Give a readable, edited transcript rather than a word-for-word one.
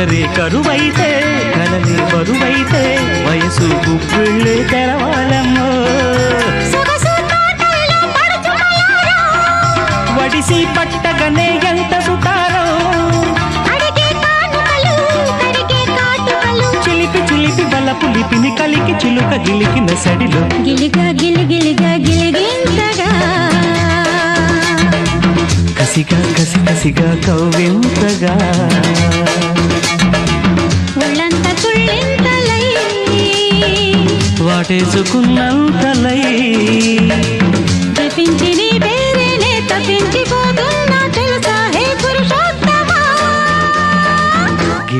నిదరే కరువైతే కలలే బరువైతే వయసు గుప్పిళ్ళే తెరవాలమ్మో వడిసి పట్టగనే ఎంత సుతారో చిలిపి చిలిపి బలపు లిపిని కలికి చిలుక గిలికిన సడిలో గిలిగా గిలిగిలిగా గిలిగింతగా కసిగా కసి కసిగా కవ్వింతగా ఒళ్ళంత తుళ్ళింతలై వాటేసుకున్నంతలై జపించి